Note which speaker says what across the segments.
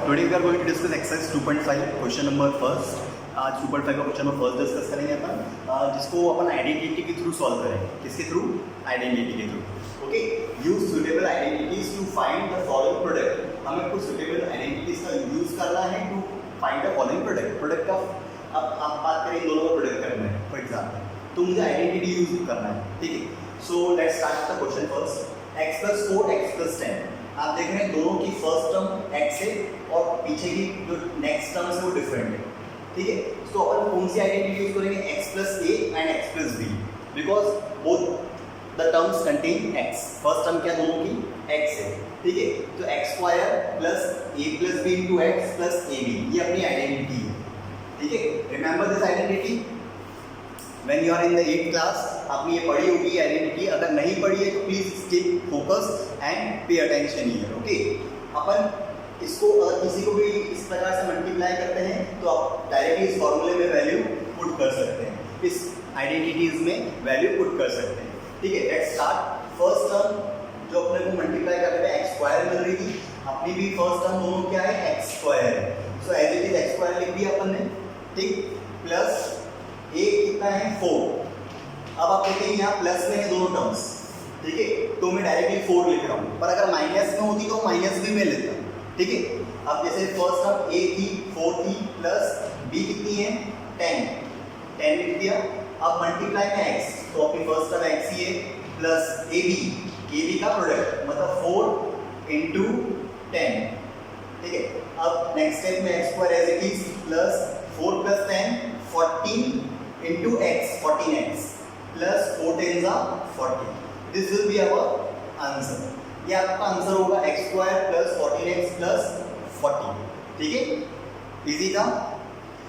Speaker 1: Today we are going to discuss exercise 2.5 question number first. आज 2.5 का question number first discuss करेंगे अपन, जिसको अपन आइडेंटिटी के थ्रू सॉल्व करेंगे. किसके थ्रू? आइडेंटिटी के through. Okay, use suitable identities to find the following product. हमें कुछ सुटेबल आइडेंटिटीज का यूज करना है to find the following product. Product का अब आप बात करें इन दोनों का प्रोडक्ट करना है फॉर एग्जाम्पल, तो मुझे आइडेंटिटी यूज करना है. ठीक है, सो let's start the question first. x + 4 x + 10. आप देख रहे हैं दोनों की फर्स्ट टर्म x है और पीछे की जो नेक्स्ट टर्म है वो डिफरेंट है. ठीक है, तो अपन कौन सी आइडेंटिटी यूज करेंगे? x + a and x + b, because both the terms contain x. First term क्या दोनों की? x है. ठीक है, तो x² + a + b × x + ab, ये अपनी आइडेंटिटी है. ठीक है, remember this identity when you are in the 8th class. आपने ये पढ़ी होगी आइडेंटिटी. अगर नहीं पढ़ी है तो please stay focus and pay attention here. Okay, अपन इसको अगर किसी को भी इस प्रकार से मल्टीप्लाई करते हैं तो आप डायरेक्टली इस फॉर्मूले में वैल्यू पुट कर सकते हैं, इस आइडेंटिटीज में वैल्यू पुट कर सकते हैं. ठीक है, लेट्स स्टार्ट. फर्स्ट टर्म जो अपने को मल्टीप्लाई करने में x² मिल रही थी, अपनी भी फर्स्ट टर्म दोनों क्या है? x² है. So as it is x² लिख दिया अपन ने. ठीक, प्लस a कितना है? 4. अब आप देखेंगे यहाँ प्लस में है दोनों टर्म्स. ठीक है, तो मैं डायरेक्टली 4 लिख रहा हूँ, पर अगर माइनस में होती तो माइनस भी मैं लेता. ठीक है, अब जैसे फर्स्ट टर्म a थी 4 थी, प्लस b कितनी है? 10 लिख दिया. अब मल्टीप्लाई में x, तो अपनी फर्स्ट टर्म x ही है, प्लस ab का प्रोडक्ट मतलब 4 × 10. ठीक है, अब नेक्स्ट स्टेप में x² as it is, plus 4 + 10 14 × x 14x plus 4 10s are 40. This will be our answer. ये आपका आंसर होगा x² + 14x + 40. ठीक है, इजी था.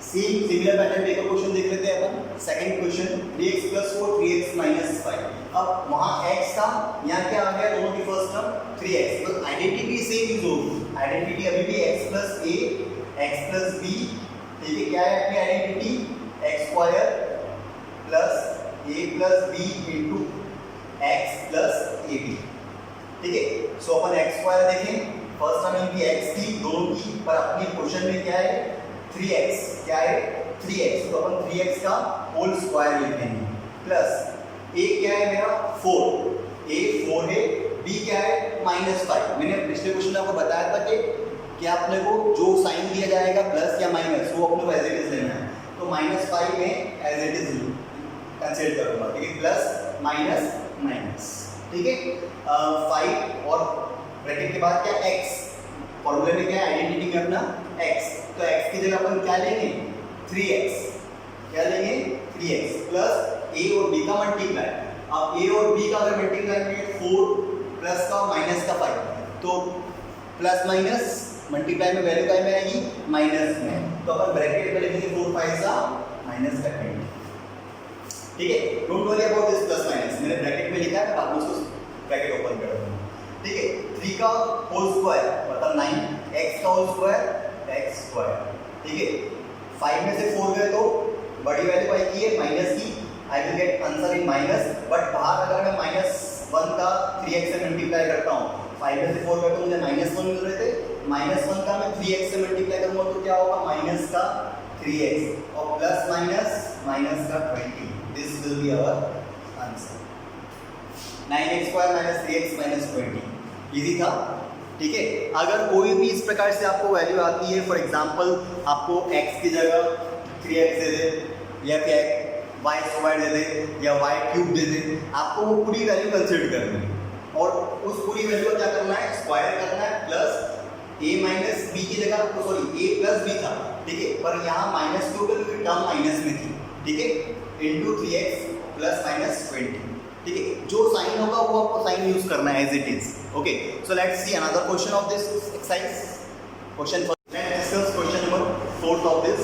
Speaker 1: सिमिलर पैटर्न पे का क्वेश्चन देख लेते हैं अपन. Second question 3x + 4 3x - 5. अब वहाँ x था, यहाँ क्या आ गया? दोनों की फर्स्ट टर्म 3x. तो आइडेंटिटी सेम यूज होगी. आइडेंटिटी अभी भी x + a x + b. ठीक है, क्या है अपनी identity? x² + a + b × x + ab. ठीक है, सो अपन x² देखें, फर्स्ट टर्म इनकी x थी दोनों की, पर अपनी क्वेश्चन में क्या है? 3x. क्या है? 3x. तो अपन 3x का होल स्क्वायर लिखेंगे, प्लस a क्या है मेरा? 4. a 4 है, b क्या है? -5. मैंने पिछले क्वेश्चन में आपको बताया था कि अपने को जो साइन दिया जाएगा प्लस या माइनस, वो अपने को एज इट इज लेना है. तो -5 में एज इट इज कंसीडर करूंगा. ठीक है, प्लस माइनस. ठीक है, 5 और ब्रैकेट के बाद क्या? x. फॉर्मूले में क्या है? आइडेंटिटी में अपना x. तो x की जगह अपन क्या लेंगे? 3x. क्या लेंगे? 3x प्लस a और b का मल्टीप्लाई. अब a और b का अगर मल्टीप्लाई करें 4 प्लस का माइनस का 5, तो प्लस माइनस मल्टीप्लाई में वैल्यू काय में आएगी? माइनस में. तो अपन ब्रैकेट में लिखेंगे 4 5 -20. ठीक है, don't worry about this plus minus. मैंने ब्रैकेट में लिखा है, आप उसको ब्रैकेट ओपन कर दो. ठीक है, 3 का होल स्क्वायर मतलब 9, x का होल स्क्वायर x². ठीक है, 5 में से 4 गए तो बड़ी वैल्यू आएगी है माइनस की. I will get answer in minus. But बाहर अगर मैं -1 का 3x से मल्टीप्लाई करता हूँ, 5 में से 4 गए तो मुझे -1 मिल रहे थे. -1 का मैं 3x से मल्टीप्लाई करूंगा तो क्या होगा? माइनस का 3x और प्लस माइनस का 20. This will be our answer. 9x² - 3x - 20. Easy था. ठीक है, अगर कोई भी इस प्रकार से आपको वैल्यू आती है, फॉर एग्जांपल आपको x की जगह 3x दे दे या फिर y² दे दे या y³ दे दे, आपको वो पूरी वैल्यू कंसीडर करनी है और उस पूरी वैल्यू को क्या करना है? स्क्वायर करना है. प्लस a - b की जगह तो सॉरी a + b था. ठीक है, पर यहाँ माइनस क्यों? क्योंकि टर्म माइनस में थी. ठीक है, × 3x + -20. ठीक है, जो साइन होगा वो आपको साइन यूज करना है as it is. Okay, so let's see another question of this exercise. Question first, let's discuss question number 4 of this.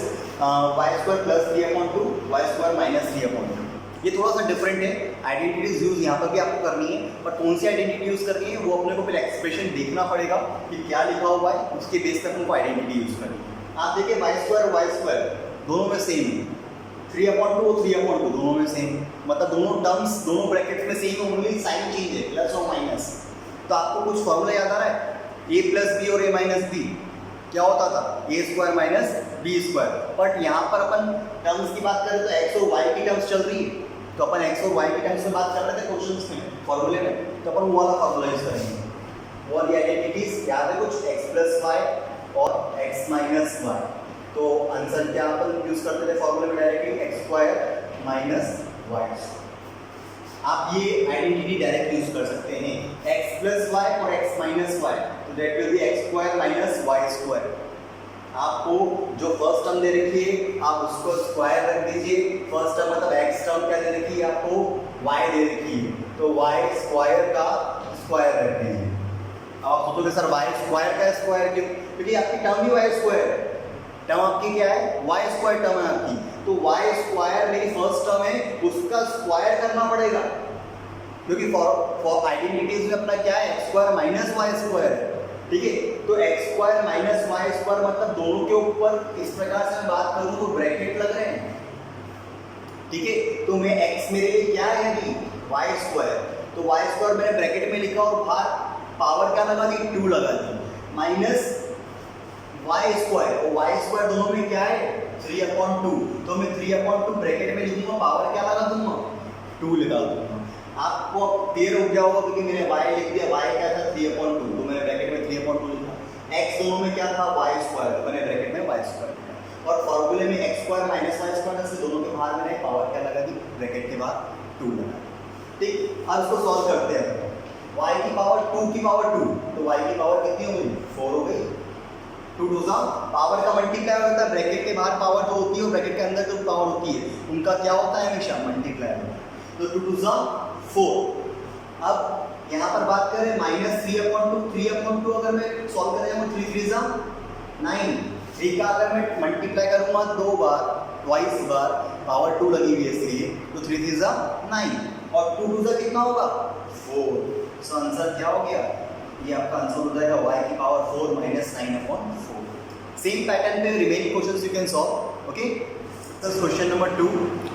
Speaker 1: y² + 3/2 y² - 3/2. ये थोड़ा सा डिफरेंट है. आइडेंटिटीज यूज यहाँ पर भी आपको करनी है, बट कौन सी आइडेंटिटी यूज करनी है वो अपने को पहले एक्सप्रेशन देखना पड़ेगा कि क्या लिखा हुआ है, उसके बेस पर हमको आइडेंटिटी यूज करनी है. आप देखिए y² दोनों में सेम है. 3/2 और 3/2 दोनों में सेम, मतलब दोनों टर्म्स दोनों ब्रैकेट्स में सेम, ओनली साइन चेंज है प्लस और माइनस. तो आपको कुछ फॉर्मूला याद आ रहा है? a + b और a - b. क्या होता था A square minus B square, but यहाँ पर अपन टर्म्स की बात करें तो एक्स और वाई की टर्म्स चल रही है, तो अपन एक्स और वाई की टर्म्स में बात कर रहे थे क्वेश्चंस में, फॉर्मूले में, तो अपन वो वाला फॉर्मूला यूज करेंगे। वो वाली आइडेंटिटीज याद है कुछ, एक्स प्लस वाई और एक्स माइनस वाई, तो आंसर क्या अपन यूज करते थे फॉर्मूले में directly x square minus y. आप ये आइडेंटिटी डायरेक्ट यूज कर सकते हैं, x प्लस वाई और x माइनस वाई, तो that will be x square minus y square. आपको जो फर्स्ट टर्म दे रखी है आप उसको स्क्वायर रख दीजिए, फर्स्ट टर्म मतलब x टर्म क्या दे रखी है आपको, y दे रखी है, तो y स्क्वायर का स्क्वायर रख दीजिए। अब आप सोचोगे सर y स्क्वायर का स्क्वायर क्यों, क्योंकि आपकी टर्म ही y स्क्वायर है, टर्म आपकी क्या है, y स्क्वायर टर्म है आपकी, तो y स्क्वायर मेरी फर्स्ट टर्म है उसका स्क्वायर करना पड़ेगा, क्योंकि फॉर आइडेंटिटीज में अपना क्या है x square minus y square है, ठीक है। तो x square minus y square मतलब दोनों के ऊपर इस प्रकार से मैं बात करूं तो ब्रैकेट लग रहे हैं, ठीक है। तो मैं x मेरे लिए क्या है अभी वाई स्क्वायर, तो वाई स्क्वायर मैंने ब्रैकेट में लिखा और बाहर पावर क्या लगा दी 2 लगा दी, माइनस वाई स्क्वायर, और वाई स्क्वायर दोनों में क्या है 3/2, तो मैं 3/2 ब्रैकेट में लिखूंगा, पावर क्या लगा दूंगा 2 लगा दूंगा। आपको अब क्लियर हो गया होगा क्योंकि मैंने y लिख दिया, y क्या था 3/2, तो मैंने ब्रैकेट में 3/2 लिखा, x दोनों में क्या था y स्क्वायर, तो मैंने ब्रैकेट में y स्क्वायर लिखा, और फॉर्मूले में x square minus y square से दोनों के बाहर मैंने पावर क्या लगा दी, ब्रैकेट के बाहर 2 लगा दी, ठीक। अब इसको सॉल्व करते हैं, y की पावर 2 की पावर 2, तो y की पावर कितनी हो गई 4 हो गई, 2 2 सा पावर का मल्टीप्लाई होता है, ब्रैकेट के बाहर पावर जो होती है और ब्रैकेट के अंदर जो पावर होती है उनका क्या होता है हमेशा मल्टीप्लाई होता है, तो 2 2 सा 4। अब यहाँ पर बात करें माइनस 3/2 अगर मैं सॉल्व करें 3 3 सा 9, 3 का अगर मैं मल्टीप्लाई करूँगा 2 बार ट्वाइस बार, पावर 2 लगी हुई है इसलिए, तो 3 3 सा 9 और 2 2 सा कितना होगा 4, सो आंसर क्या हो गया, ये आपका आंसर हो जाएगा y की पावर 4 माइनस 9/4। सेम पैटर्न पे remaining questions you can solve, okay. So question number 2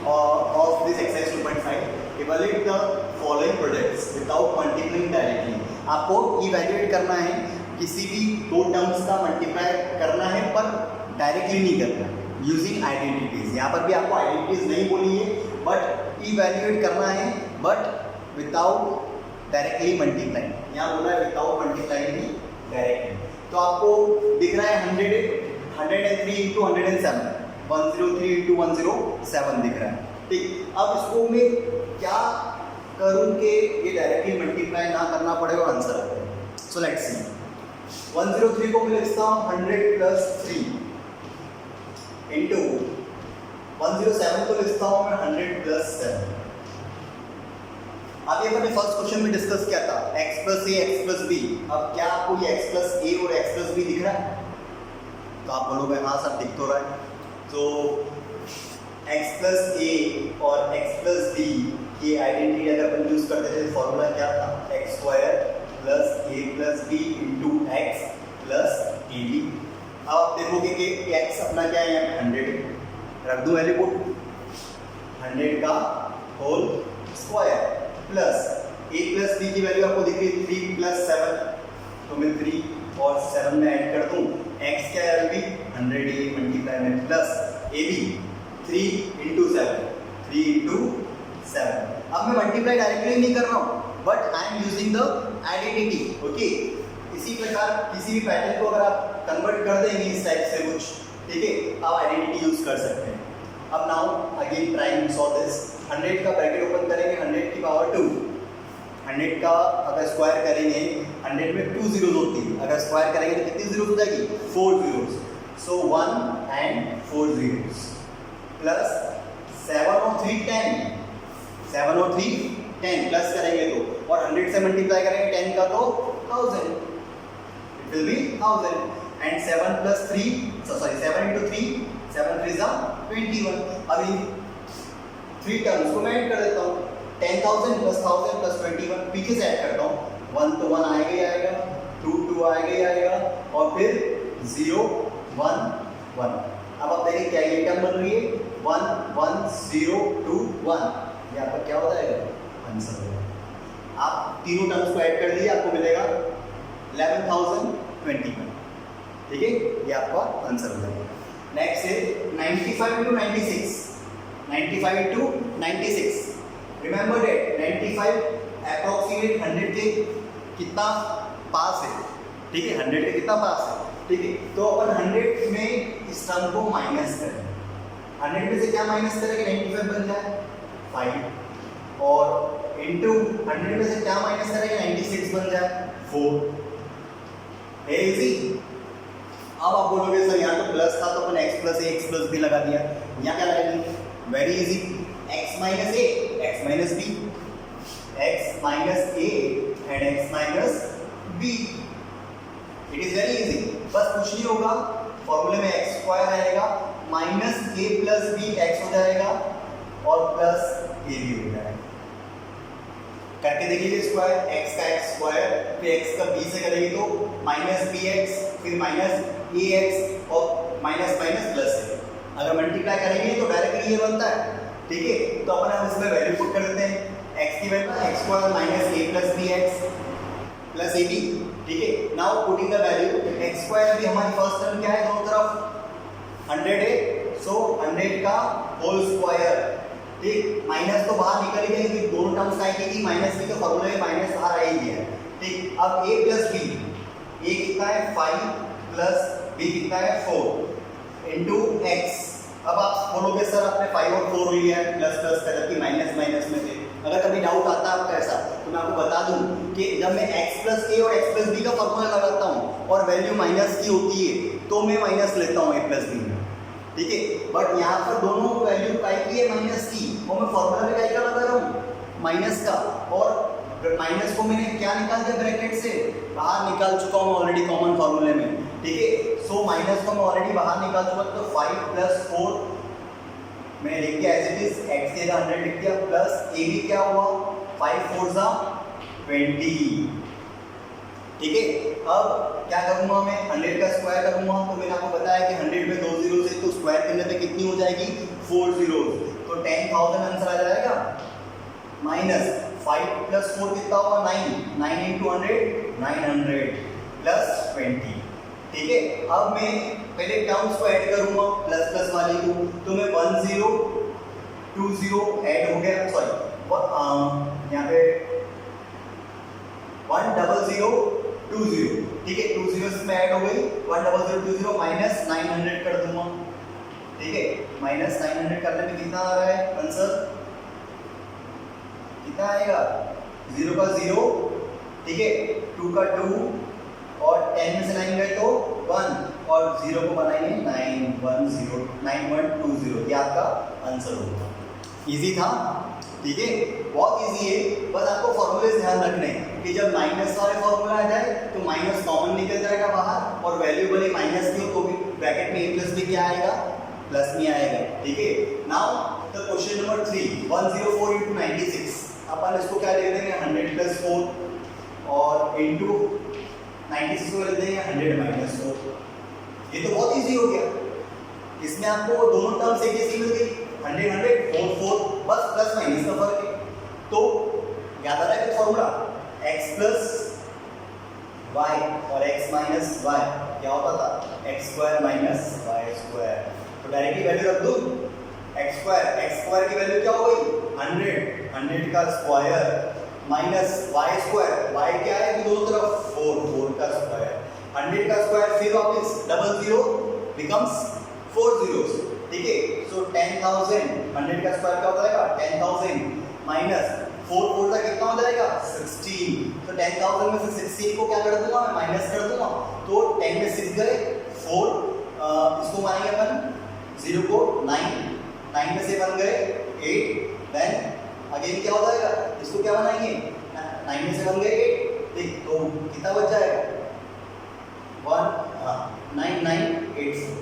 Speaker 1: of this exercise 2.5, evaluate the following products without multiplying directly। आपको इवैल्यूएट करना है, किसी भी दो टर्म्स का मल्टीप्लाई करना है पर डायरेक्टली नहीं करना, यूजिंग आइडेंटिटीज। यहाँ पर भी आपको आइडेंटिटीज नहीं बोली है बट इवैल्यूएट करना है, बट विदाउट डायरेक्टली मल्टीप्लाई, यहाँ बोला है विदाउट मल्टीप्लाई डायरेक्टली। तो आपको दिख रहा है 103 इंटू 107, 103 इंटू 107 दिख रहा है, ठीक। अब इसको मैं क्या करूं कि ये डायरेक्टली मल्टीप्लाई ना करना पड़े और आंसर आ जाए। सो लेट्स सी, 103 को मैं लिखता हूं 100 प्लस 3 इंटू 107 को लिखता हूं मैं 100 प्लस 7। अभी अपने फर्स्ट क्वेश्चन में डिस्कस किया था x प्लस ए एक्स प्लस बी, अब क्या आपको ये x प्लस ए और x प्लस बी दिख रहा है, तो आप बोलोगे हाँ सर दिख तो रहा है। तो x प्लस ए और x प्लस बी की आइडेंटिटी अगर अपन यूज करते थे फॉर्मूला क्या था, x square plus a plus b into x plus a b. अब आप देखोगे कि x अपना क्या है यहाँ पे 100 रख दूँ वैल्यू को, 100 का whole square plus a plus b की वैल्यू आपको दिख रही है 3 प्लस 7, तो मैं 3 और 7 में ऐड कर दूँ, x क्या है अभी 100 मल्टीप्लाई में plus a b 3 into 7, 3 into 7। अब मैं मल्टीप्लाई डायरेक्टली नहीं कर रहा हूँ but I am using the identity, okay. इसी प्रकार किसी भी पैटर्न को अगर आप कन्वर्ट कर देंगे इस टाइप से कुछ, ठीक है, आप आइडेंटिटी यूज कर सकते हैं। अब now again trying to solve this, 100 का ब्रैकेट ओपन करेंगे, 100 की पावर 2, 100 का अगर स्क्वायर करेंगे 100 में 2 जीरोज होती है, अगर स्क्वायर करेंगे तो कितनी जीरोज हो जाएगी 4 zeros, so 1 and 4 zeros plus 7 और 3 10, 7 और 3 10 प्लस करेंगे तो, और 100 से मल्टीप्लाई करेंगे 10 का तो 1000, it will be 1000 and 7 plus 3 sorry 7 into 3, 7 3 जा 21। अभी 3 टर्म्स को मैं ऐड कर देता हूँ, 10,000 प्लस 1000 प्लस 21 पीछे से ऐड करता हूँ, 1 तो 1 आएगा ही आएगा, 2 2 आएगा ही आएगा, और फिर 0 1 1। अब आप देखिए क्या ये टर्म बन रही है 1 1 0 2 1, ये आपका क्या हो जाएगा आंसर होगा। आप तीनों टर्म्स को ऐड कर दिए, आपको मिलेगा 11,021। ठीक है, ये आपका आंसर हो जाएगा। नेक्स्ट है 95 into 96, 95 into 96। Remember that 95 approximate 100 के कितना पास है, ठीक है, 100 के कितना पास है, ठीक है। तो अपन 100 में इस टर्म को माइनस करें, 100 में से क्या माइनस करें कि 95 बन जाए 5, और इनटू 100 में से क्या माइनस करें कि 96 बन जाए 4। है इजी। अब आप बोलोगे सर यहाँ तो प्लस था तो अपन x प्लस b लगा दिया, यहाँ क्या लगाएंगे, very easy, x minus a x minus b, x minus a and x minus b, it is very easy. बस कुछ नहीं होगा, फॉर्मूले में x स्क्वायर आएगा minus a plus b x हो जाएगा और प्लस a b हो जाएगा। करके देखिए स्क्वायर, x का x स्क्वायर फिर x का b से करेंगे तो माइनस bx फिर माइनस ax और माइनस माइनस प्लस है। अगर मल्टीप्लाई करेंगे तो डायरेक्टली ये बनता है, ठीक है। तो अपन हम इसमें वैल्यू पुट कर देते हैं, x की value x square minus a plus bx plus ab, ठीक है। Now putting the value, x square भी हमारी फर्स्ट टर्म क्या है, दोनों तरफ 100 है, सो 100 का होल स्क्वायर, ठीक। माइनस तो बाहर निकल गई क्योंकि दोनों टर्म्स का थी, माइनस की तो फॉर्मूले में माइनस बाहर आ ही गया, ठीक। अब a प्लस b, a कितना है 5 प्लस b कितना है 4 इनटू x। अब आप बोलोगे सर आपने 5 और 4 लिया है प्लस प्लस का, जबकि माइनस माइनस में थे। अगर कभी डाउट आता है आपका ऐसा तो मैं आपको बता दूं कि जब मैं x प्लस a और x प्लस b का फॉर्मूला लगाता हूँ और वैल्यू माइनस की होती है तो मैं माइनस लेता हूँ a प्लस b में, ठीक है। बट यहाँ पर दोनों वैल्यू काय की है, माइनस की, और मैं फॉर्मूला में काय का लगा रहा हूँ, माइनस का, और माइनस को मैंने क्या निकाल दिया ब्रैकेट से बाहर निकाल चुका हूँ ऑलरेडी कॉमन फॉर्मूले में, ठीक है। सो माइनस को मैं ऑलरेडी बाहर निकाल चुका, तो 5 प्लस 4 मैंने लिख दिया एज इट इज, x के 100 लिख दिया, प्लस a भी क्या हुआ 5 4 जा 20, ठीक है। अब क्या करूंगा मैं, 100 का स्क्वायर करूंगा, तो मैंने आपको बताया कि 100 में 2 जीरो से तो स्क्वायर करने पे कितनी हो जाएगी 4 जीरो, तो 10,000 आंसर आ जाएगा। माइनस 5 प्लस 4 कितना होगा 9, 9 इंटू 100 900 प्लस 20, ठीक है। अब मैं पहले टर्म्स को ऐड करूंगा प्लस प्लस वाली को, तो मैं 1 0 2 0 ऐड हो गया, सॉरी यहाँ पे 1 0 0 2 0, ठीक है, 2 0 इसमें ऐड हो गई, 1 0 0 2 0 माइनस 900 कर दूंगा, ठीक है। माइनस 900 करने में कितना आ रहा है आंसर, कितना आएगा, 0 का 0, ठीक है, 2 का 2 और 10 में से 9 गए तो 1 और 0 को बनाएंगे 910 9120, ये आपका आंसर होगा। इजी था, ठीक है, बहुत इजी है। बस आपको फॉर्मूले ध्यान रखने हैं कि जब माइनस वाले फॉर्मूला आ जाए तो माइनस कॉमन निकल जाएगा बाहर, और वैल्यू भले माइनस की हो तो भी ब्रैकेट में a प्लस b क्या आएगा, प्लस में आएगा, ठीक है। Now the question number 3, 104 into 96, अपन इसको क्या लिख देंगे 100 प्लस 4 और इंटू 96 को लिख देंगे 100 माइनस 4। ये तो बहुत इजी हो गया, इसमें आपको दोनों टर्म्स एक जैसी मिल गई, 100 100 4 4, बस प्लस माइनस का फर्क है। तो याद आ रहा है फॉर्मूला, x प्लस y और x माइनस y क्या होता था, x square minus y square. तो डायरेक्टली वैल्यू रख दो, x स्क्वायर की वैल्यू क्या हो गई 100 का square minus y square, y क्या है कि दोनों तरफ 4 का स्क्वायर, 100 का स्क्वायर फिर वापस 00 बिकम्स 4 zeros, ठीक है। सो 10,000, 100 का स्क्वायर क्या हो जाएगा 10,000 माइनस 4 का कितना हो जाएगा 16, तो 10,000 में से 16 को क्या कर दूंगा मैं माइनस कर दूंगा, तो 10 में 6 गए 4, इसको मानेंगे अपन 0 को 9 में से 1 गए 8, देन अगेन क्या हो जाएगा, इसको क्या बनाएंगे 9 में से 1 गए 8, ठीक, तो कितना बच जाएगा 9984,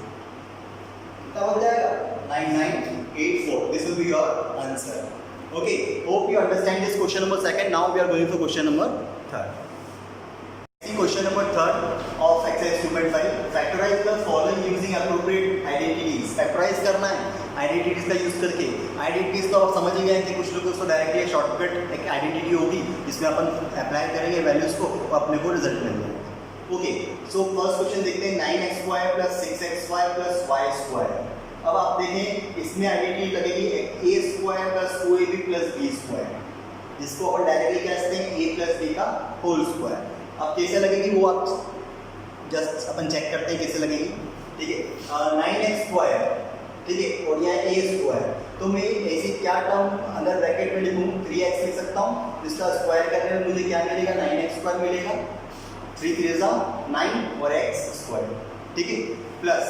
Speaker 1: कितना बच जाएगा 9984। This will be your answer. Okay, hope you understand this question number 2. Now we are going for question number 3. See question number 3 of exercise 2.5. Factorize the following using appropriate identities. Factorize करना है identities का use करके। Identities तो आप समझ ही गए कि कुछ लोग उसको डायरेक्टली शॉर्टकट एक आइडेंटिटी होगी जिसमें अपन अप्लाई करेंगे वैल्यूज को, अपने को रिजल्ट मिल जाएगा। ओके, सो फर्स्ट क्वेश्चन देखते हैं 9x² + 6xy + y²। अब आप देखें इसमें आइडेंटिटी लगेगी a² + 2ab + b², जिसको अपन डायरेक्टली कह सकते हैं a + b का होल स्क्वायर। अब कैसे लगेगी वो आप जस्ट अपन चेक करते हैं कैसे लगेगी। ठीक है, 9x², ठीक है, और यह a², तो मैं ऐसी क्या टर्म अंदर ब्रैकेट में लिखूँ, 3x लिख सकता हूँ, जिसका स्क्वायर करने में मुझे क्या मिलेगा, 9x² मिलेगा, 3 3 9 और x², ठीक है, प्लस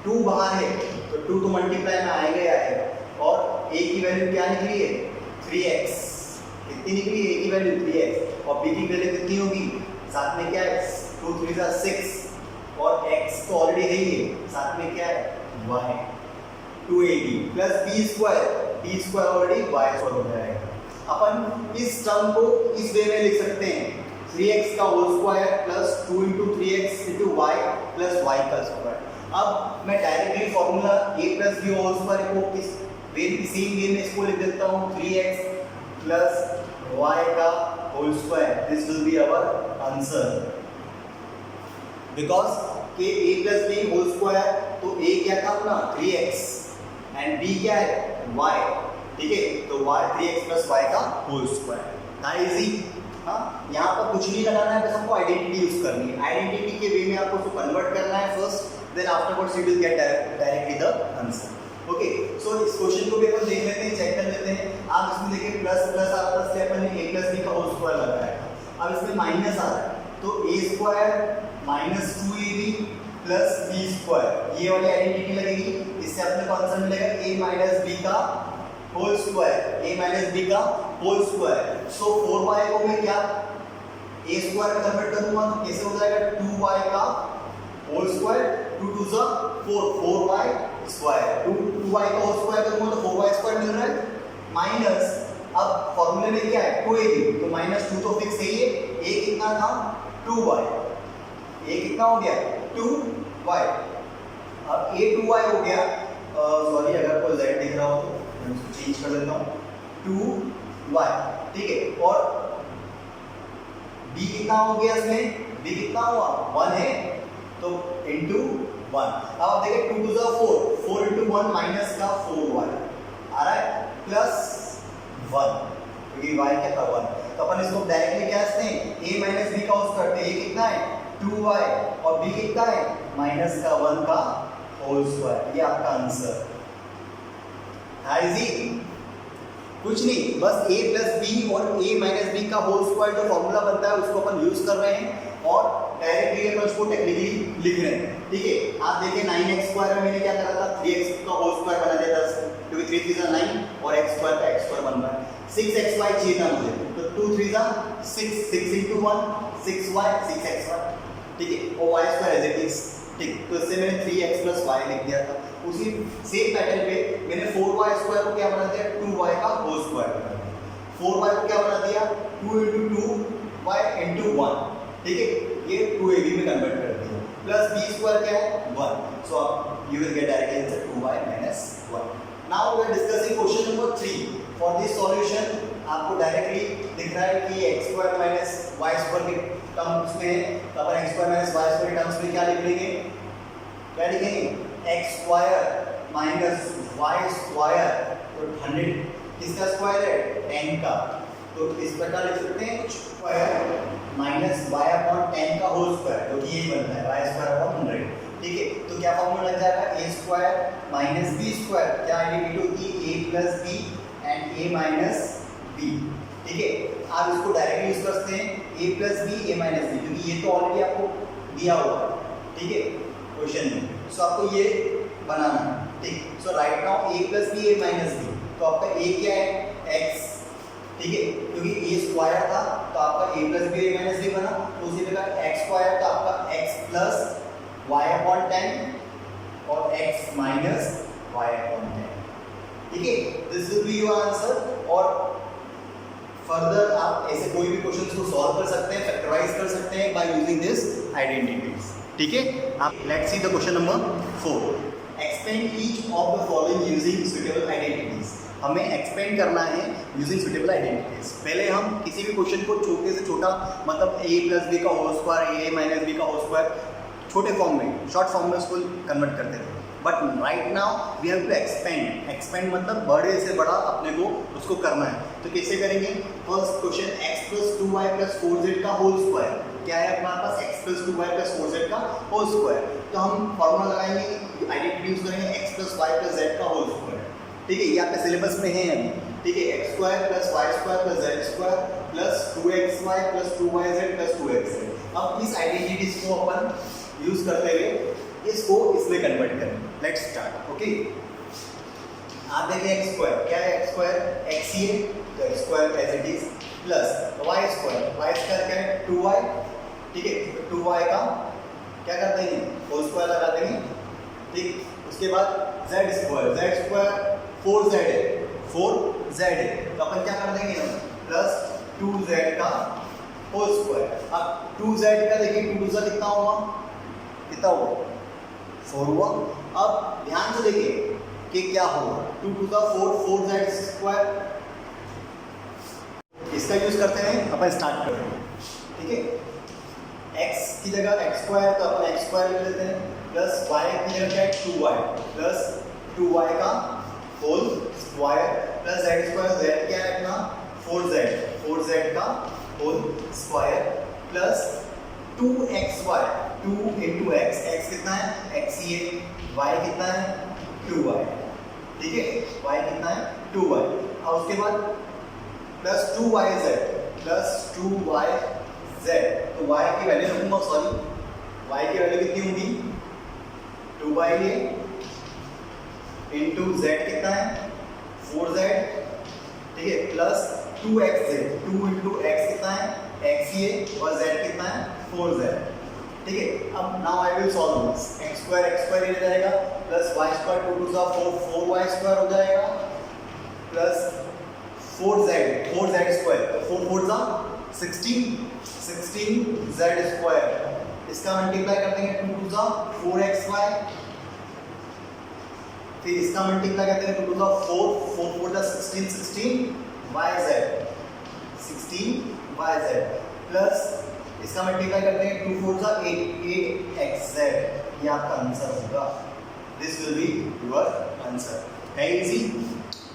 Speaker 1: 2 बाहर है तो 2 तो मल्टीप्लाई में आएगा ही आएगा, और a की वैल्यू क्या निकली है, 3x, कितनी निकली है a की वैल्यू 3x, और b की वैल्यू कितनी होगी, साथ में क्या है 2 3 6, और x तो ऑलरेडी है ही है, साथ में क्या है y, 2ab plus b² already y² हो जाएगा। अपन इस टर्म को इस वे में लिख सकते हैं, 3x का whole square plus 2 × 3x × y plus y का स्क्वायर। अब मैं directly formula a + b whole square को किस वे सेम वे में इसको लिख देता हूँ, 3x + y का whole square, this will be our answer, because के a + b होल स्क्वायर, तो a क्या था अपना 3x एंड b क्या है y, ठीक है, तो y 3x + y का होल स्क्वायर, इजी। हाँ, यहाँ पर कुछ नहीं लगाना है, बस हमको आइडेंटिटी यूज करनी है, आइडेंटिटी के वे में आपको उसको कन्वर्ट करना है first, then afterwards you will get directly the answer. Okay, so इस क्वेश्चन को भी अपन देख लेते हैं, चेक कर लेते हैं। आप इसमें देखिए प्लस प्लस आ रहा था, अपन ने a + b का होल स्क्वायर लगाया था, अब इसमें माइनस आ रहा है, तो a² - 2ab + b², ये वाली आइडेंटिटी लगेगी, इससे अपने को आंसर मिलेगा a - b का होल स्क्वायर, a - b का होल स्क्वायर। सो 4y को मैं क्या a² में कन्वर्ट करूंगा तो कैसे हो जाएगा, 2y का whole square, 2 2 4y square, 2y का होल स्क्वायर करूंगा तो 4y² मिल रहा है, माइनस, अब फॉर्मूले में क्या है 2ab, तो -2 तो फिक्स है ही, a कितना था 2y, a कितना हो गया 2y, अब a 2y हो गया, सॉरी अगर कोई z दिख रहा हो तो मैं इसको चेंज कर देता हूँ, 2y, ठीक है, और b कितना हो गया, इसमें b कितना हुआ 1 है, तो इंटू 1, अब आप देखिए 2 2 4, 4 × 1 माइनस का 4y आ रहा है, प्लस 1, क्योंकि y क्या था 1, तो अपन इसको डायरेक्टली क्या कहते हैं a - b का होल स्क्वायर, a कितना है 2y और b कितना है माइनस का 1 का होल स्क्वायर, ये आपका आंसर है। इजी, कुछ नहीं, बस a + b और a - b का होल स्क्वायर जो फॉर्मूला बनता है उसको अपन यूज कर रहे हैं, और डायरेक्टली अपन उसको टेक्निकली लिख रहे हैं, ठीक है। आप देखिए 9x² में मैंने क्या करा था, 3x का होल स्क्वायर बना दिया था, क्योंकि 3 3 9 और x² का x² बन रहा है, 6xy चाहिए था मुझे, तो 2 3 6, 6 × 1 6y 6xy, ठीक है, और y² एज इट इज, ठीक, तो इससे मैंने 3x + y लिख दिया था। उसी सेम पैटर्न पे मैंने 4y² को क्या बना दिया, 2y का होल स्क्वायर बना दिया, 4y को क्या बना दिया 2 × 2y × 1, ठीक है, ये 2ab में कन्वर्ट कर दिया, प्लस b² क्या है 1, so you will get directly answer 2y - 1। Now we are discussing question number 3। For this solution आपको डायरेक्टली दिख रहा है कि x² - y² के टर्म्स में, तो अपन x² - y² के टर्म्स में क्या लिख लेंगे, क्या लिखेंगे x² - y², तो 100 किसका स्क्वायर है 10 का, तो इस प्रकार लिख सकते हैं स्क्वायर माइनस y/10 का होल स्क्वायर, जो कि यही बनता है y²/100, ठीक है, तो क्या फॉर्मूला लग जाएगा a² - b², क्या आइडेंटिटी होती है a + b and a - b, ठीक है। आप इसको डायरेक्टली यूज कर सकते हैं a + b a - b, क्योंकि ये तो ऑलरेडी आपको दिया हुआ है, ठीक है, क्वेश्चन में, सो आपको ये बनाना है, ठीक, सो right now a + b a - b, तो आपका a क्या है x, ठीक है, क्योंकि a स्क्वायर था तो आपका a + b a - b बना, तो उसी प्रकार x स्क्वायर तो आपका x + y/10 और x - y/10, ठीक है, this will be your answer. और फर्दर आप ऐसे कोई भी क्वेश्चंस को सॉल्व कर सकते हैं, फैक्टराइज कर सकते हैं बाय यूजिंग दिस आइडेंटिटीज, ठीक है। आप let's see the question number 4। Explain each of the following using suitable identities. हमें एक्सपेंड करना है यूजिंग सुटेबल आइडेंटिटीज। पहले हम किसी भी क्वेश्चन को छोटे से छोटा मतलब a प्लस बी का whole square a minus b का होल स्क्वायर छोटे फॉर्म में शॉर्ट फॉर्म में उसको कन्वर्ट करते थे, but right now we have to expand मतलब बड़े से बड़ा अपने को उसको करना है। तो कैसे करेंगे? First question x plus 2y plus 4z का होल स्क्वायर, क्या है हमारे पास x plus 2y plus 4z का होल स्क्वायर। तो हम फॉर्मूला लगाएंगे, आइडेंटिटी यूज करेंगे x plus y plus z का होल स्क्वायर। ठीक है, ये आपके सिलेबस में है अभी। ठीक है, x square plus Y square plus Z square plus 2xy plus 2yz plus 2xz। अब इस आइडेंटिटीज को अपन यूज करते हुए इसको इसमें कन्वर्ट करें। Let's start. ओके, आप देखें एक्स स्क्वायर, क्या है एक्स स्क्वायर? एक्स ही है, तो x square as it is plus Y square क्या है? 2y। ठीक है, 2y का क्या करते हैं? होल स्क्वायर लगा देंगे। ठीक, उसके बाद z स्क्वायर 4z है, 4z है, तो अपन क्या कर देंगे? हम प्लस 2z का होल स्क्वायर। अब 2z का देखिए 2 से कितना हुआ? कितना हुआ? 4 हुआ। अब ध्यान से देखिए कि क्या होगा, 2 टू का 4, 4z स्क्वायर। इसका यूज करते हैं, अपन स्टार्ट करते हैं। ठीक है, x की जगह x स्क्वायर तो अपन x स्क्वायर ले लेते हैं, प्लस y की जगह क्या है? 2y प्लस 2y का whole square plus z square, z क्या है अपना? 4z का whole square plus 2xy, 2 into x, x कितना है? x ही है, y कितना है? 2y। ठीक है, y कितना है? 2y। और उसके बाद प्लस 2yz प्लस 2yz, तो y की वैल्यू रखूंगा, सॉरी y की वैल्यू कितनी होगी? 2y है इंटू z कितना है? 4z। ठीक है, प्लस 2xz, 2 इंटू x कितना है? x ही है और z कितना है? 4z। ठीक है, अब now I will solve this. x square ये जाएगा plus y square 2 to the 4, 4y square हो जाएगा प्लस 4z स्क्वायर, 4 4 जा 16z स्क्वायर। इसका मल्टीप्लाई कर देंगे 2 टू द 4xy, फिर इसका मल्टीप्लाई करते हैं 2 टू द 4, 4 4 जा 16yz प्लस इसका मल्टीप्लाई करते हैं 2 4 जा 8xz। ये आपका आंसर होगा। This will be your answer. है इजी?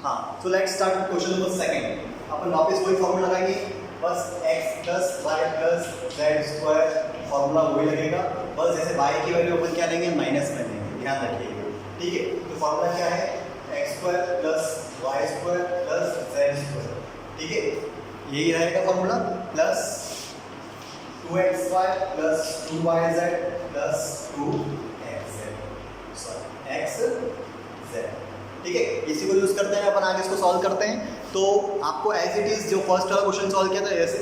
Speaker 1: हाँ, so let's start with question number second. अपन वापस वही फॉर्मूला लगाएंगे, बस x plus y plus z square formula वही लगेगा, बस जैसे y की वैल्यू अपन क्या लेंगे? माइनस में लेंगे, ध्यान रखिएगा। ठीक है, तो फॉर्मूला क्या है? x square plus y square plus z square. ठीक है, यही रहेगा formula, plus 2xy plus 2yz plus 2xz, sorry xz। ठीक है, इसी को यूज करते हैं अपन आगे इसको सॉल्व करते हैं। तो आपको एज इट इज जो फर्स्ट वाला क्वेश्चन सॉल्व किया था एज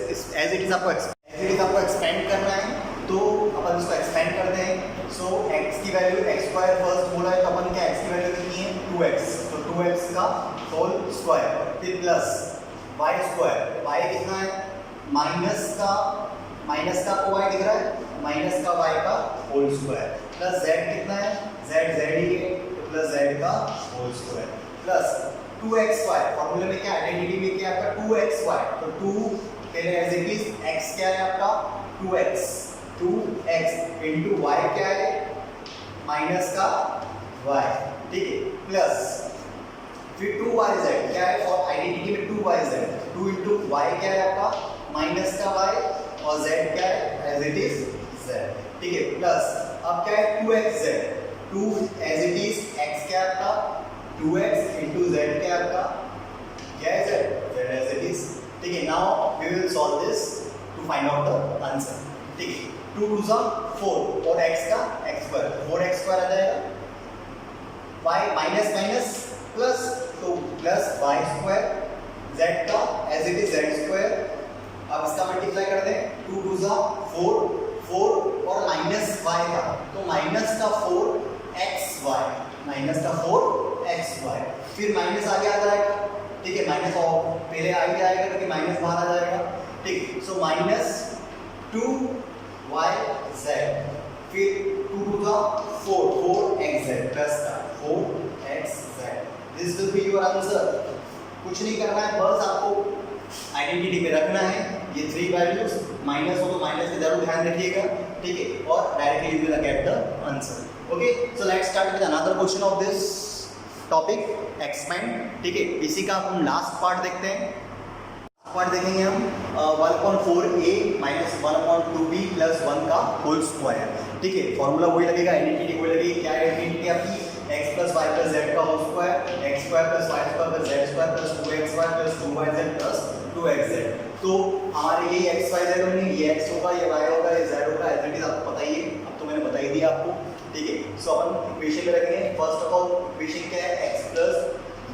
Speaker 1: इट इज आपको एक्सपेंड करना है, तो अपन इसको एक्सपेंड करते हैं। सो x की वैल्यू x स्क्वायर फर्स्ट बोला है, तो अपन क्या x की वैल्यू कितनी है? 2x, तो 2x का होल स्क्वायर, फिर प्लस y स्क्वायर, y कितना है? माइनस का आपको y दिख रहा है, माइनस का y का होल स्क्वायर प्लस z कितना है? z ही है, प्लस z का होल स्क्वायर प्लस 2xy। फॉर्मूले में क्या आइडेंटिटी में क्या आपका? 2xy, तो 2 पहले एज इट इज x क्या है आपका? 2x इंटू y क्या है? माइनस का y। ठीक है, प्लस फिर 2yz क्या है? और आइडेंटिटी में 2yz, 2 इंटू y क्या है आपका? माइनस का y और z क्या है? As it is z। ठीक है, प्लस अब क्या है? 2xz, 2 as it is x क्या है आपका? 2x इंटू z क्या है आपका? क्या है? z as it is. ठीक है, now we will solve this to find out the answer. ठीक है, 2 टू सा 4 और x का x स्क्वायर, 4x स्क्वायर आ जाएगा, y माइनस माइनस प्लस, तो प्लस y स्क्वायर, z का as it is z square. अब इसका मल्टीप्लाई कर दें, 2 टू सा 4 और माइनस y का, तो माइनस का 4xy, माइनस का 4xy, फिर माइनस आगे आ जाएगा। ठीक है, माइनस पहले आगे आएगा क्योंकि माइनस बाहर आ जाएगा। ठीक, सो माइनस 2yz, फिर 2 टू द 4 4xz प्लस का 4xz। This will be your answer. कुछ नहीं करना है, बस आपको आइडेंटिटी में रखना है ये 3 वैल्यूज, माइनस हो तो माइनस का जरूर ध्यान रखिएगा, ठीक है, और directly you will get the answer. Okay, so let's start with another question of this topic, expand, ठीक है। इसी का हम लास्ट पार्ट देखते हैं। पार्ट देखेंगे हम 1/4a माइनस 1/2b प्लस 1 का होल स्क्वायर, ठीक है। फॉर्मूला वही लगेगा, आइडेंटिटी वही लगेगी। क्या आइडेंटिटी आपकी? x plus Y plus Z का whole square, X square plus Y square plus Z square plus 2xy plus 2yz plus 2xz। तो हमारे ये x y z में ये x होगा, ये y होगा, ये z होगा, एज इट इज आपको पता ही है, अब तो मैंने बता ही दिया आपको, ठीक है। सो अपन इक्वेशन में रखेंगे। फर्स्ट ऑफ ऑल इक्वेशन क्या है? x plus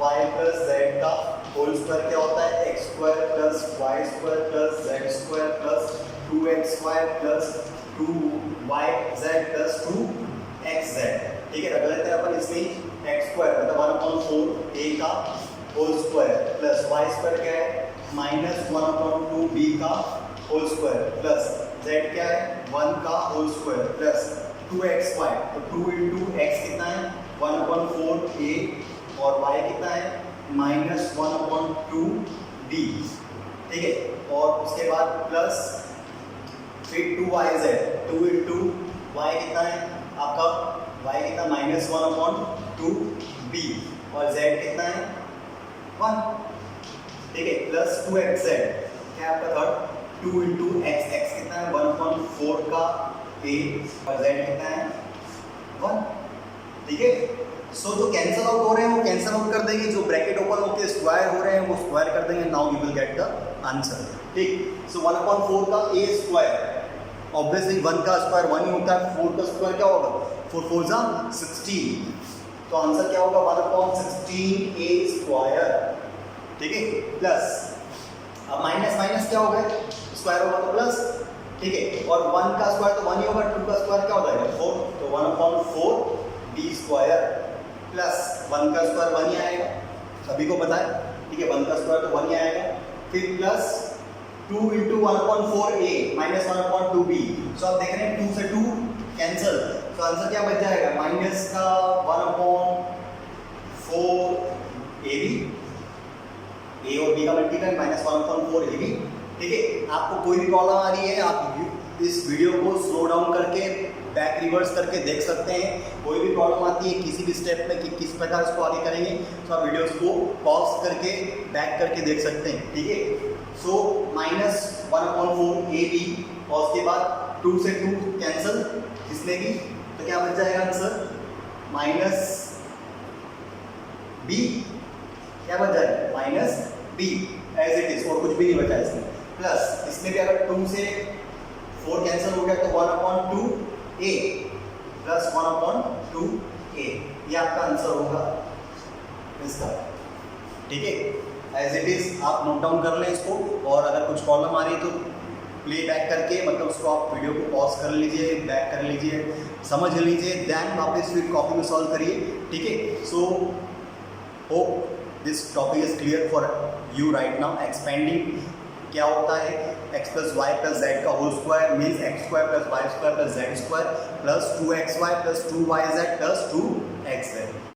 Speaker 1: Y plus Z का होल स्क्वायर क्या होता है? X square plus Y square plus Z square plus 2xy plus 2yz plus 2xz, ठीक है। रख लेते हैं अपन इसमें एक्स स्क्वायर मतलब 1/4a का whole square plus Y square क्या है? माइनस 1/2b का होल स्क्वायर प्लस जेड क्या है? 1 का होल स्क्वायर प्लस 2xy, तो 2 इंटू एक्स कितना है? 1/4a और y कितना है? माइनस 1/2b, ठीक है। और उसके बाद प्लस फिर 2yz, 2 इंटू y कितना है आपका? y कितना? माइनस 1/2b और z कितना है? 1, ठीक है, प्लस 2xz क्या है आपका थर्ड? 2 इंटू एक्स, एक्स कितना है? 1/4 का a और z कितना है? 1, ठीक है। सो जो कैंसिल आउट हो रहे हैं वो कैंसिल आउट कर देंगे, जो ब्रैकेट ओपन होकर स्क्वायर हो रहे हैं वो स्क्वायर कर देंगे। Now you will get the answer, ठीक। सो 1/4 का a स्क्वायर, ऑब्वियसली 1 का स्क्वायर 1 ही होता है, 4 का स्क्वायर क्या होगा? 4 4 जा 16, तो आंसर क्या होगा? 1/16a स्क्वायर, ठीक है। प्लस अब माइनस माइनस क्या होगा? स्क्वायर होगा तो प्लस, ठीक है। और 1 का स्क्वायर तो 1 ही होगा, 2 का स्क्वायर क्या हो जाएगा? 4, तो 1/4b स्क्वायर प्लस 1 का स्क्वायर 1 ही आएगा, सभी को पता है, ठीक है। 1 का स्क्वायर तो 1 ही आएगा, फिर plus 2 into 1/4a minus 1/2b। सो आप देख रहे हैं 2 से 2 कैंसिल, तो आंसर क्या बच जाएगा? माइनस का 1/4ab, a और b का मल्टीप्लाई माइनस 1/4ab, ठीक है। आपको कोई भी प्रॉब्लम आ रही है आप इस वीडियो को स्लो डाउन करके बैक रिवर्स करके देख सकते हैं। कोई भी प्रॉब्लम आती है किसी भी स्टेप में कि किस प्रकार इसको आगे करेंगे, तो आप वीडियोस को पॉज करके बैक करके देख सकते हैं, ठीक है। सो माइनस 1/4ab और उसके बाद 2 से 2 कैंसिल इसमें भी, तो क्या बच जाएगा आंसर? माइनस b, क्या बच जाएगा? Minus b as it is, और कुछ भी नहीं बचा इसमें। प्लस इसमें भी अगर 2 से 4 कैंसिल हो गया तो 1/2a प्लस 1/2a, ये आपका आंसर होगा इसका, ठीक है। एज इट इज आप नोट डाउन कर लें इसको, और अगर कुछ प्रॉब्लम आ रही है तो प्ले बैक करके, मतलब उसको आप वीडियो को पॉज कर लीजिए, बैक कर लीजिए, समझ लीजिए, देन वापस फिर कॉपी में सॉल्व करिए, ठीक है। So hope this topic is clear for you right now. Expanding क्या होता है? x plus Y plus Z का whole square means X square plus Y square plus Z square plus 2xy plus 2yz plus 2xz।